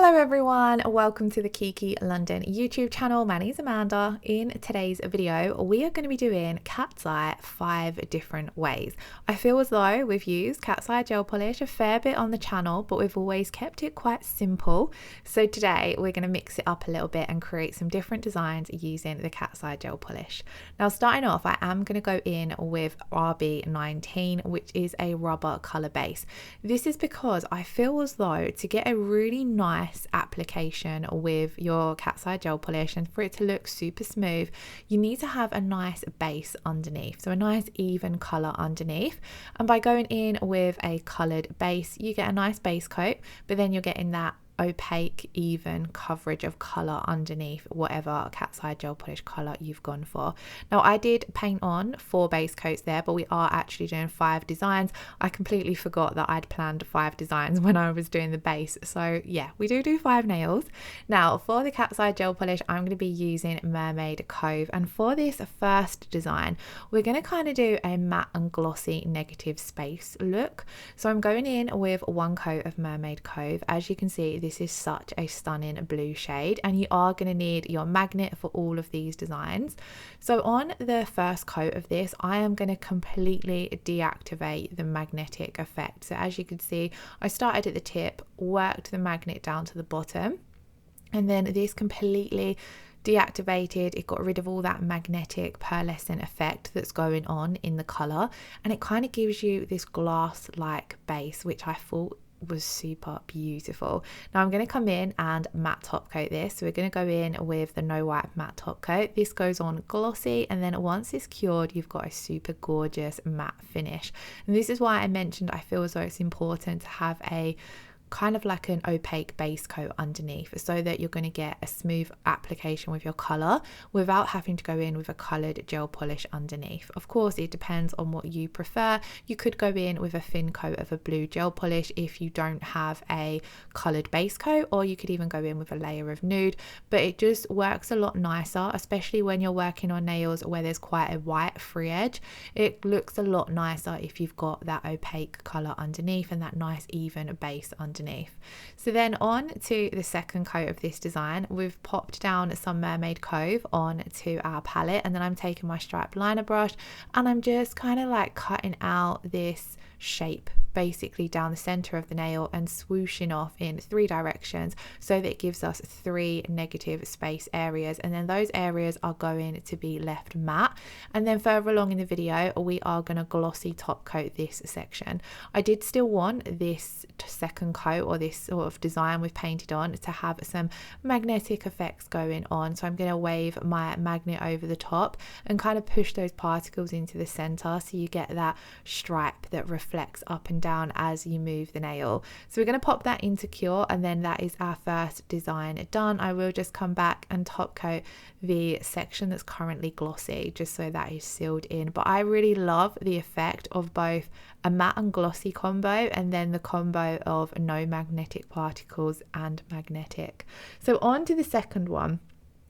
Hello everyone, welcome to the Kiki London YouTube channel. My name is Amanda. In today's video, we are going to be doing cat's eye 5 different ways. I feel as though we've used cat's eye gel polish a fair bit on the channel, but we've always kept it quite simple. So today we're going to mix it up a little bit and create some different designs using the cat's eye gel polish. Now starting off, I am going to go in with RB19, which is a rubber colour base. This is because I feel as though to get a really nice application with your cat's eye gel polish and for it to look super smooth, you need to have a nice base underneath, so a nice even color underneath. And by going in with a colored base, you get a nice base coat, but then you're getting that opaque even coverage of color underneath whatever cat's eye gel polish color you've gone for. Now I did paint on 4 base coats there, but we are actually doing 5 designs. I completely forgot that I'd planned 5 designs when I was doing the base, so yeah, we do 5 nails. Now for the cat's eye gel polish, I'm going to be using Mermaid Cove, and for this first design we're going to kind of do a matte and glossy negative space look. So I'm going in with 1 coat of Mermaid Cove. As you can see, this is such a stunning blue shade, and you are going to need your magnet for all of these designs. So on the first coat of this, I am going to completely deactivate the magnetic effect. So as you can see, I started at the tip, worked the magnet down to the bottom, and then this completely deactivated. It got rid of all that magnetic pearlescent effect that's going on in the color, and it kind of gives you this glass like base, which I thought was super beautiful. Now I'm going to come in and matte top coat this. So we're going to go in with the no wipe matte top coat. This goes on glossy, and then once it's cured, you've got a super gorgeous matte finish. And this is why I mentioned I feel as though it's important to have a kind of like an opaque base coat underneath, so that you're going to get a smooth application with your color without having to go in with a colored gel polish underneath. Of course, it depends on what you prefer. You could go in with a thin coat of a blue gel polish if you don't have a colored base coat, or you could even go in with a layer of nude, but it just works a lot nicer, especially when you're working on nails where there's quite a white free edge. It looks a lot nicer if you've got that opaque color underneath and that nice even base underneath. So then on to the second coat of this design, we've popped down some Mermaid Cove onto our palette, and then I'm taking my striped liner brush and I'm just kind of like cutting out this shape basically down the center of the nail and swooshing off in 3 directions, so that it gives us 3 negative space areas, and then those areas are going to be left matte. And then further along in the video, we are going to glossy top coat this section. I did still want this second coat, or this sort of design we've painted on, to have some magnetic effects going on, so I'm going to wave my magnet over the top and kind of push those particles into the center, so you get that stripe that reflects up and down as you move the nail. So we're going to pop that into cure, and then that is our first design done. I will just come back and top coat the section that's currently glossy, just so that is sealed in. But I really love the effect of both a matte and glossy combo, and then the combo of no magnetic particles and magnetic. So on to the second one.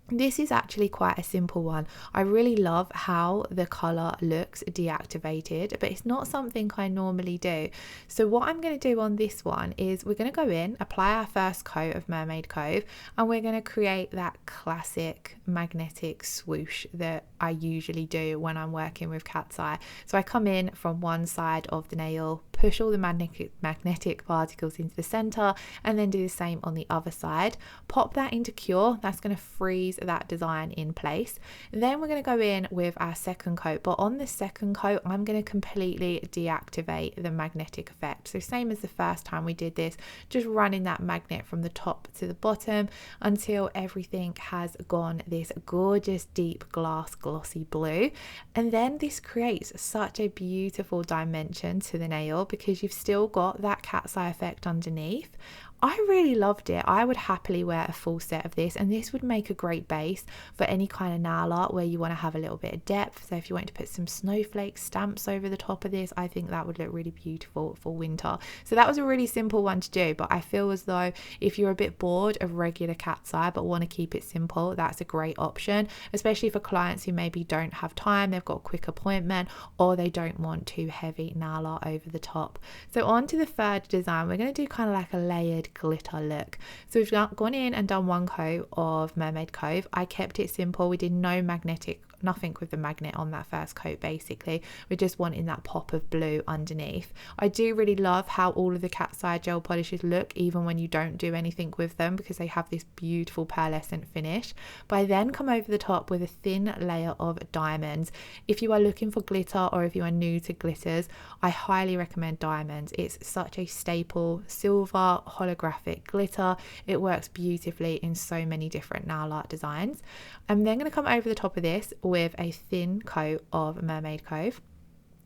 This is actually quite a simple one. I really love how the color looks deactivated, but it's not something I normally do. So what I'm going to do on this one is we're going to go in, apply our first coat of Mermaid Cove, and we're going to create that classic magnetic swoosh that I usually do when I'm working with cat's eye. So I come in from one side of the nail, push all the magnetic particles into the center, and then do the same on the other side. Pop that into cure. That's going to freeze that design in place. Then we're going to go in with our second coat, but on the second coat I'm going to completely deactivate the magnetic effect. So same as the first time we did this, just running that magnet from the top to the bottom until everything has gone this gorgeous deep glass glossy blue. And then this creates such a beautiful dimension to the nail, because you've still got that cat's eye effect underneath. I really loved it. I would happily wear a full set of this, and this would make a great base for any kind of nail art where you want to have a little bit of depth. So if you want to put some snowflake stamps over the top of this, I think that would look really beautiful for winter. So that was a really simple one to do, but I feel as though if you're a bit bored of regular cat's eye but want to keep it simple, that's a great option, especially for clients who maybe don't have time, they've got a quick appointment, or they don't want too heavy nail art over the top. So on to the third design, we're going to do kind of like a layered glitter look. So we've gone in and done one coat of Mermaid Cove. I kept it simple. We did no magnetic, nothing with the magnet on that first coat. Basically we're just wanting that pop of blue underneath. I do really love how all of the Cat's Eye gel polishes look even when you don't do anything with them, because they have this beautiful pearlescent finish. But I then come over the top with a thin layer of diamonds. If you are looking for glitter, or if you are new to glitters, I highly recommend diamonds. It's such a staple silver holographic glitter. It works beautifully in so many different nail art designs. I'm then going to come over the top of this with a thin coat of Mermaid Cove.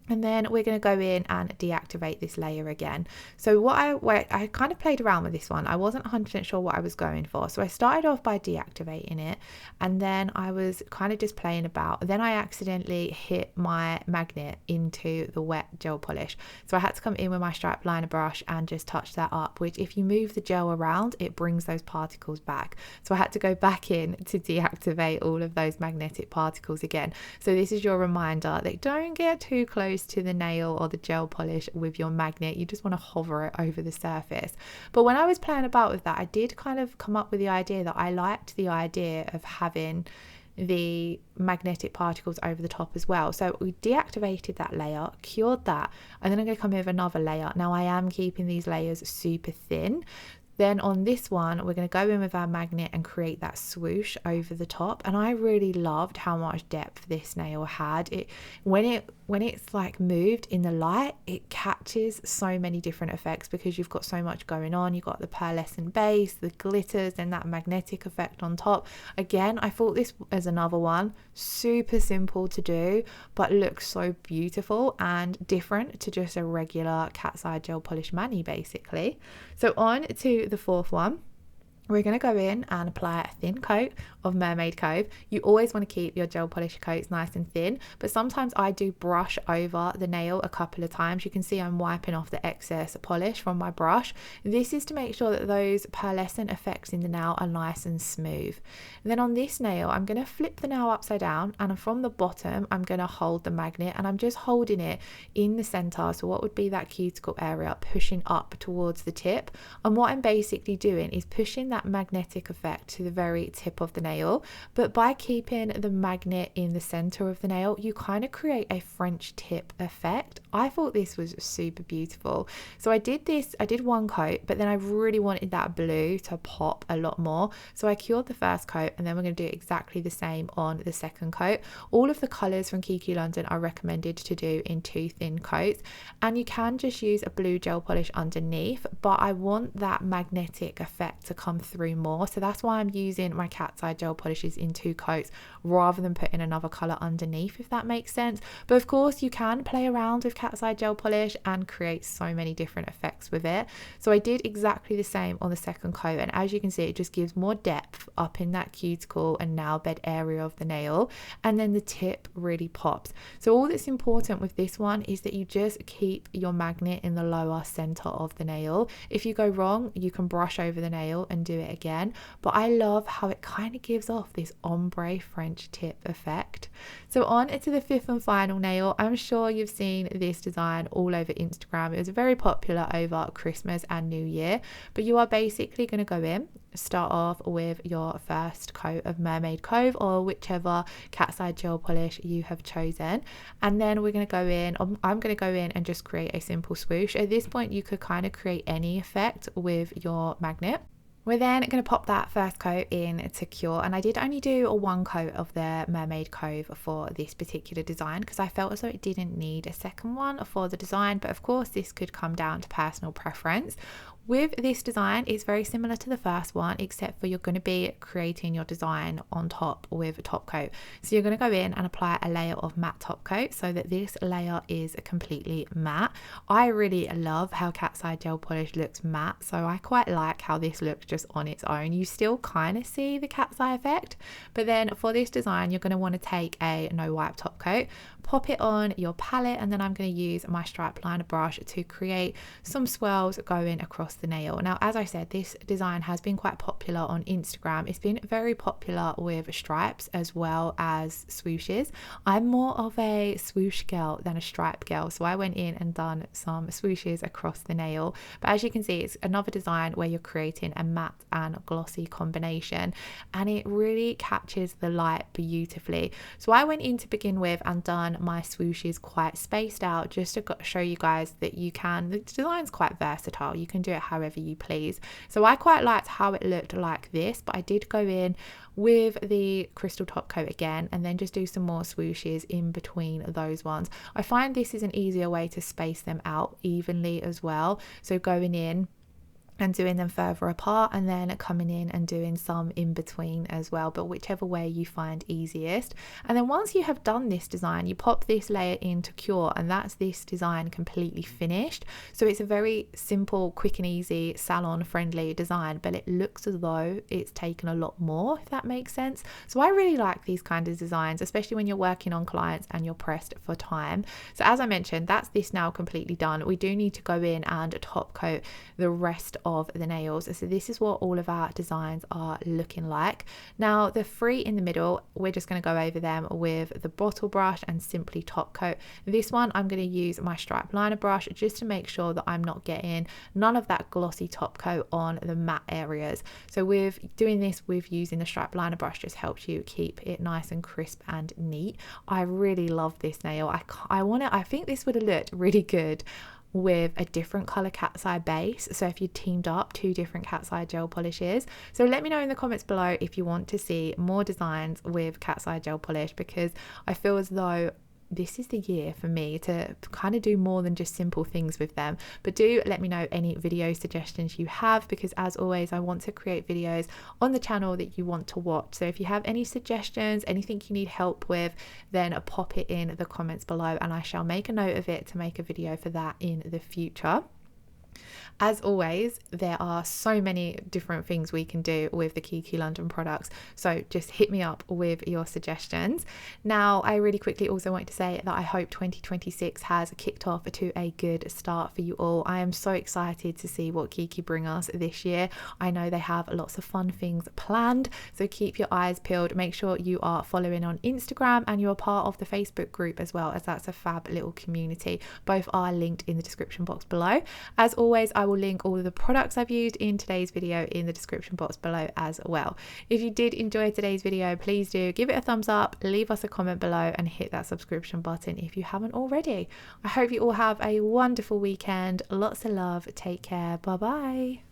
And then we're going to go in and deactivate this layer again. So what I kind of played around with this one. I wasn't 100% sure what I was going for. So I started off by deactivating it, and then I was kind of just playing about. Then I accidentally hit my magnet into the wet gel polish. So I had to come in with my stripe liner brush and just touch that up, which if you move the gel around, it brings those particles back. So I had to go back in to deactivate all of those magnetic particles again. So this is your reminder that don't get too close to the nail or the gel polish with your magnet. You just want to hover it over the surface. But when I was playing about with that, I did kind of come up with the idea that I liked the idea of having the magnetic particles over the top as well. So we deactivated that layer, cured that, and then I'm going to come in with another layer. Now I am keeping these layers super thin. Then on this one, we're going to go in with our magnet and create that swoosh over the top. And I really loved how much depth this nail had. When it's like moved in the light, it catches so many different effects because you've got so much going on. You've got the pearlescent base, the glitters, and that magnetic effect on top. Again, I thought this as another one, super simple to do, but looks so beautiful and different to just a regular Cat's Eye gel polish mani basically. So on to the fourth one. We're going to go in and apply a thin coat of Mermaid Cove. You always want to keep your gel polish coats nice and thin, but sometimes I do brush over the nail a couple of times. You can see I'm wiping off the excess polish from my brush. This is to make sure that those pearlescent effects in the nail are nice and smooth. And then on this nail, I'm going to flip the nail upside down, and from the bottom, I'm going to hold the magnet, and I'm just holding it in the center. So what would be that cuticle area, pushing up towards the tip. And what I'm basically doing is pushing that magnetic effect to the very tip of the nail, but by keeping the magnet in the center of the nail, you kind of create a French tip effect. I thought this was super beautiful. So I did one coat, but then I really wanted that blue to pop a lot more, so I cured the first coat, and then we're going to do exactly the same on the second coat. All of the colors from Kiki London are recommended to do in 2 thin coats, and you can just use a blue gel polish underneath, but I want that magnetic effect to come through more, so that's why I'm using my Cat's Eye gel polishes in 2 coats rather than putting another color underneath, if that makes sense. But of course you can play around with Cat's Eye gel polish and create so many different effects with it. So I did exactly the same on the second coat, and as you can see, it just gives more depth up in that cuticle and nail bed area of the nail, and then the tip really pops. So all that's important with this one is that you just keep your magnet in the lower center of the nail. If you go wrong, you can brush over the nail and do it again, but I love how it kind of gives off this ombre French tip effect. So on to the 5th and final nail. I'm sure you've seen this design all over Instagram. It was very popular over Christmas and New Year, but you are basically going to go in, start off with your first coat of Mermaid Cove or whichever Cat's Eye gel polish you have chosen, and then we're going to go in, I'm going to go in and just create a simple swoosh. At this point you could kind of create any effect with your magnet. We're then going to pop that first coat in to cure, and I did only do a 1 coat of the Mermaid Cove for this particular design because I felt as though it didn't need a second one for the design, but of course this could come down to personal preference. With this design, it's very similar to the first one, except for you're going to be creating your design on top with a top coat. So you're going to go in and apply a layer of matte top coat so that this layer is completely matte. I really love how Cat's Eye gel polish looks matte, so I quite like how this looks just on its own. You still kind of see the Cat's Eye effect, but then for this design, you're going to want to take a no wipe top coat, pop it on your palette, and then I'm going to use my stripe liner brush to create some swirls going across the nail. Now, as I said, this design has been quite popular on Instagram. It's been very popular with stripes as well as swooshes. I'm more of a swoosh girl than a stripe girl, so I went in and done some swooshes across the nail. But as you can see, it's another design where you're creating a matte and glossy combination, and it really catches the light beautifully. So I went in to begin with and done my swooshes quite spaced out, just to show you guys that you can, the design's quite versatile, you can do it however you please. So I quite liked how it looked like this, but I did go in with the crystal top coat again and then just do some more swooshes in between those ones. I find this is an easier way to space them out evenly as well, so going in and doing them further apart and then coming in and doing some in between as well, but whichever way you find easiest. And then once you have done this design, you pop this layer into Cure, and that's this design completely finished. So it's a very simple, quick and easy, salon friendly design, but it looks as though it's taken a lot more, if that makes sense. So I really like these kind of designs, especially when you're working on clients and you're pressed for time. So as I mentioned, that's this now completely done. We do need to go in and top coat the rest of the nails. So this is what all of our designs are looking like. Now the three in the middle, we're just going to go over them with the bottle brush and simply top coat. This one I'm going to use my stripe liner brush just to make sure that I'm not getting none of that glossy top coat on the matte areas. So with doing this with using the stripe liner brush just helps you keep it nice and crisp and neat. I really love this nail. I think this would have looked really good with a different color cat's eye base, so if you teamed up two different cat's eye gel polishes. So let me know in the comments below if you want to see more designs with cat's eye gel polish, because I feel as though this is the year for me to kind of do more than just simple things with them. But do let me know any video suggestions you have, because as always I want to create videos on the channel that you want to watch. So if you have any suggestions, anything you need help with, then pop it in the comments below and I shall make a note of it to make a video for that in the future. As always, there are so many different things we can do with the Kiki London products, so just hit me up with your suggestions. Now, I really quickly also want to say that I hope 2026 has kicked off to a good start for you all. I am so excited to see what Kiki bring us this year. I know they have lots of fun things planned, so keep your eyes peeled. Make sure you are following on Instagram and you're part of the Facebook group as well, as that's a fab little community. Both are linked in the description box below. As always, I will link all of the products I've used in today's video in the description box below as well. If you did enjoy today's video, please do give it a thumbs up, leave us a comment below and hit that subscription button if you haven't already. I hope you all have a wonderful weekend. Lots of love. Take care. Bye bye.